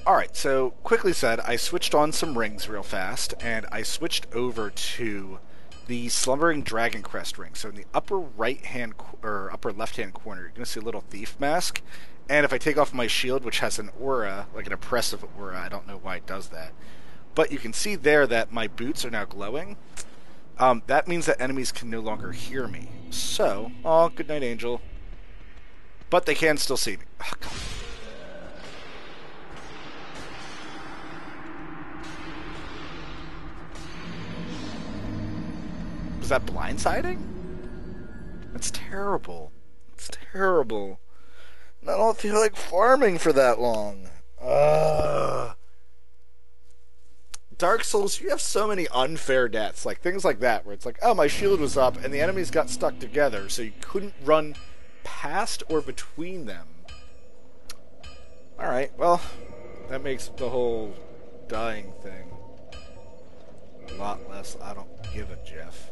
Alright, so quickly said, I switched on some rings real fast, and I switched over to the Slumbering Dragon Crest ring. So in the upper right hand or upper left hand corner, you're going to see a little thief mask. And if I take off my shield, which has an aura, like an oppressive aura, I don't know why it does that. But you can see there that my boots are now glowing. That means that enemies can no longer hear me. So, oh, good night, Angel. But they can still see me. Oh, come on. Was that blindsiding? That's terrible. It's terrible. I don't feel like farming for that long. Dark Souls, you have so many unfair deaths, like things like that, where it's like, oh, my shield was up, and the enemies got stuck together, so you couldn't run past or between them. Alright, well, that makes the whole dying thing a lot less I don't give a Jeff.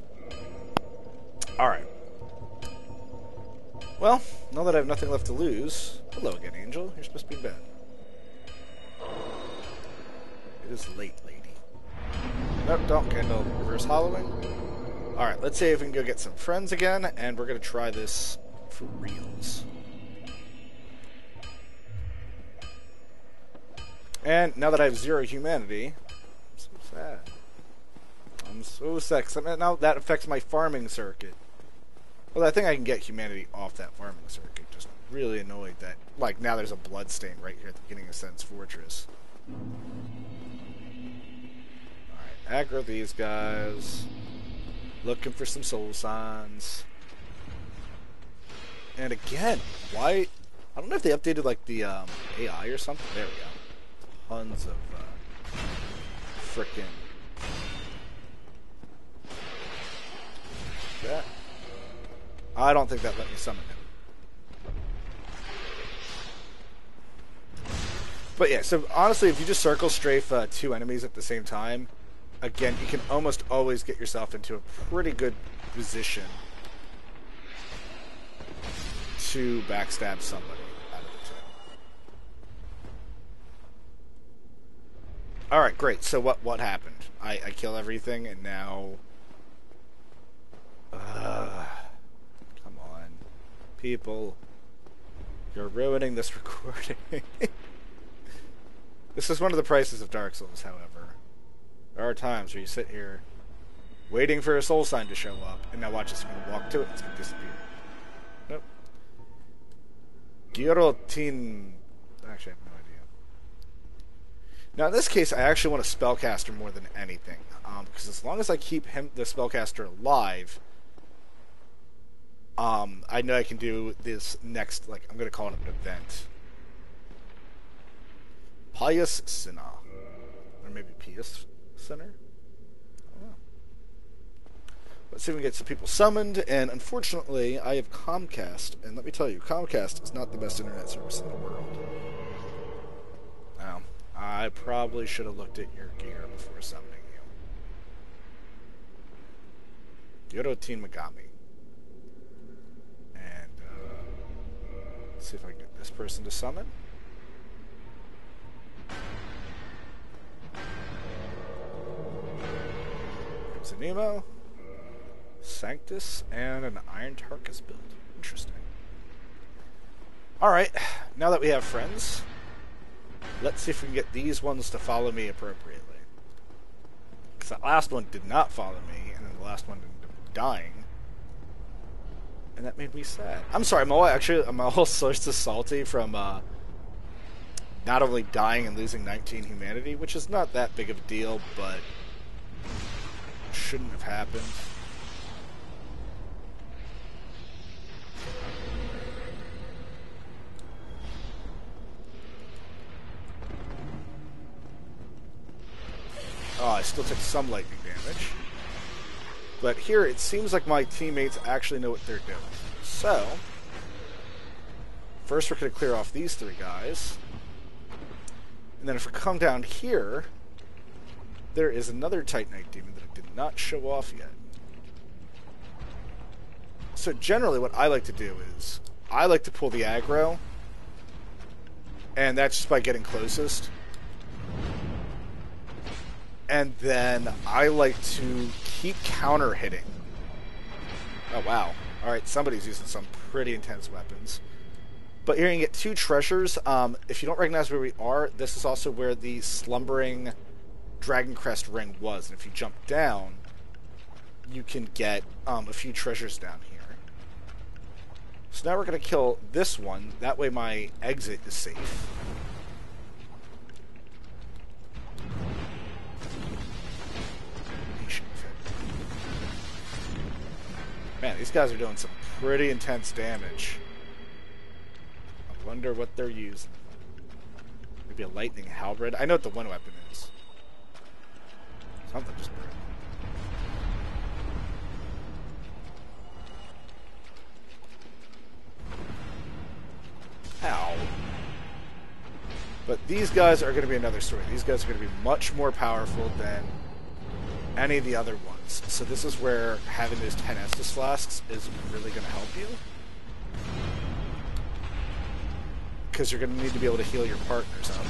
Alright. Well, now that I have nothing left to lose... Hello again, Angel. You're supposed to be in bed. It is late, lady. Nope, don't get no reverse hollowing. Alright, let's see if we can go get some friends again, and we're going to try this for reals. And now that I have 0 humanity... I'm so sad. I'm so sad, 'cause now that affects my farming circuit. Well, I think I can get humanity off that farming circuit. Just really annoyed that, like, now there's a blood stain right here at the beginning of Sen's Fortress. Alright, aggro these guys. Looking for some soul signs. And again, why... I don't know if they updated, like, the AI or something. There we go. Tons of frickin'... that. I don't think that let me summon him. But yeah, so honestly, if you just circle strafe 2 enemies at the same time, again, you can almost always get yourself into a pretty good position to backstab somebody out of the 2. Alright, great. So what happened? I kill everything, and now... come on. People. You're ruining this recording. This is one of the prices of Dark Souls, however. There are times where you sit here waiting for a soul sign to show up, and now watch this. I'm going to walk to it, it's going to disappear. Nope. Guillotine... Actually, I have no idea. Now, in this case, I actually want a spellcaster more than anything. Because as long as I keep the spellcaster alive... I know I can do this next, like, I'm going to call it an event. Pious Sinner. Or maybe Pious Sinner? I don't know. Let's see if we can get some people summoned, and unfortunately, I have Comcast, and let me tell you, Comcast is not the best internet service in the world. Now, I probably should have looked at your gear before summoning you. Yorotine Megami. See if I can get this person to summon. There's a Nemo, Sanctus, and an Iron Tarkus build. Interesting. Alright, now that we have friends, let's see if we can get these ones to follow me appropriately. Because that last one did not follow me, and then the last one ended up dying. And that made me sad. I'm sorry, I'm all sorts of salty from not only dying and losing 19 humanity, which is not that big of a deal, but shouldn't have happened. Oh, I still took some lightning damage. But here, it seems like my teammates actually know what they're doing. So, first we're going to clear off these 3 guys. And then if we come down here, there is another Titanite demon that I did not show off yet. So generally what I like to do is, I like to pull the aggro, and that's just by getting closest. And then I like to keep counter hitting. Oh, wow. Alright, somebody's using some pretty intense weapons. But here you can get 2 treasures. If you don't recognize where we are, this is also where the slumbering Dragon Crest ring was. And if you jump down, you can get a few treasures down here. So now we're going to kill this one. That way my exit is safe. Man, these guys are doing some pretty intense damage. I wonder what they're using. Maybe a lightning halberd. I know what the one weapon is. Something just broke. Ow. But these guys are going to be another story. These guys are going to be much more powerful than any of the other ones. So this is where having those 10 Estus flasks is really going to help you. Because you're going to need to be able to heal your partners up.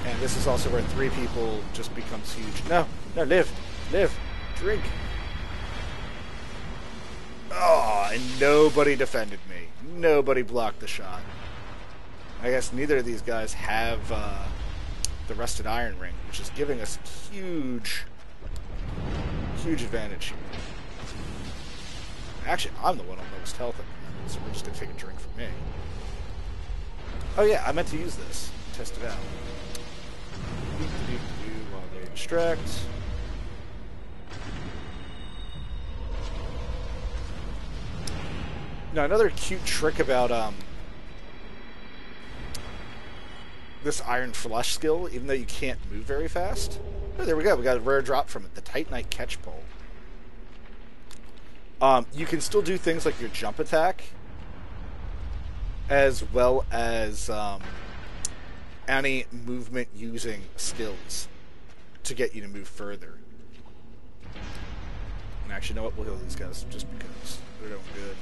And this is also where 3 people just becomes huge. No, live, drink. Oh, and nobody defended me. Nobody blocked the shot. I guess neither of these guys have the Rusted Iron Ring, which is giving us huge advantage here. Actually, I'm the one on lowest health at the moment, so we're just going to take a drink from me. Oh yeah, I meant to use this. Test it out. While they distract. Now, another cute trick about this Iron Flush skill, even though you can't move very fast. Oh, there we go. We got a rare drop from it. The Titanite Catch Pole. You can still do things like your jump attack, as well as any movement using skills to get you to move further. And actually, you know what? We'll heal these guys just because they're doing good.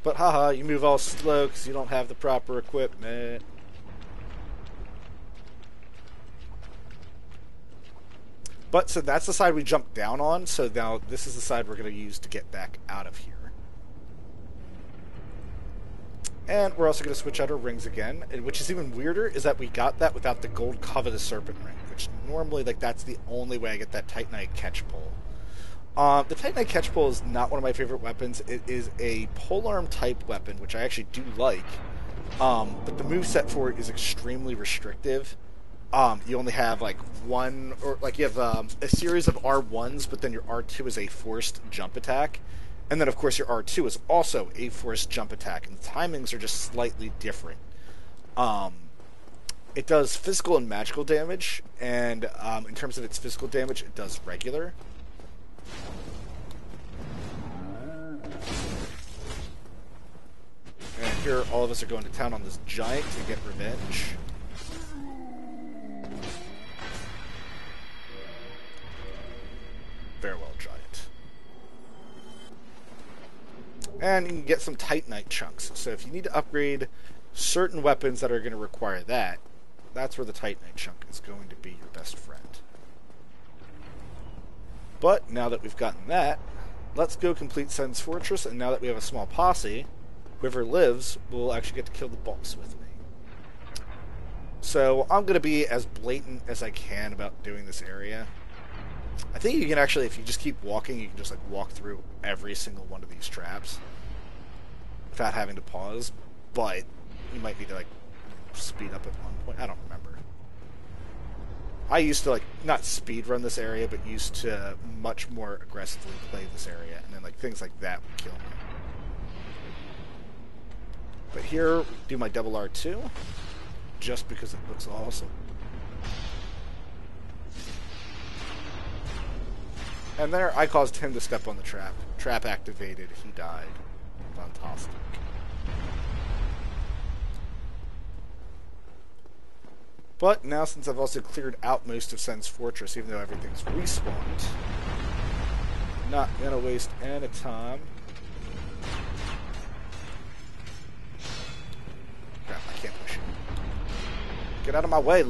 But haha, you move all slow because you don't have the proper equipment. But so that's the side we jumped down on. So now this is the side we're going to use to get back out of here. And we're also going to switch out our rings again. And which is even weirder is that we got that without the gold Covetous Serpent ring, which normally that's the only way I get that Titanite Catch Pole. The Titanite Catch Pole is not one of my favorite weapons. It is a polearm type weapon, which I actually do like. But the moveset for it is extremely restrictive. You only have one, or you have a series of R1s, but then your R2 is a forced jump attack. And then of course your R2 is also a forced jump attack, and the timings are just slightly different. It does physical and magical damage, and in terms of its physical damage, it does regular. And here all of us are going to town on this giant to get revenge. Farewell, giant. And you can get some Titanite chunks. So if you need to upgrade certain weapons that are going to require that, that's where the Titanite chunk is going to be your best friend. But now that we've gotten that, let's go complete Sen's Fortress, and now that we have a small posse, whoever lives will actually get to kill the boss with me. So I'm going to be as blatant as I can about doing this area. I think you can actually, if you just keep walking, you can just walk through every single one of these traps without having to pause, but you might need to speed up at one point. I don't remember. I used to not speed run this area, but used to much more aggressively play this area, and then things like that would kill me. But here, do my double R2, just because it looks awesome. And there, I caused him to step on the trap. Trap activated, he died. Fantastic. But now, since I've also cleared out most of Sen's Fortress, even though everything's respawned, not gonna waste any time. Crap, I can't push it. Get out of my way,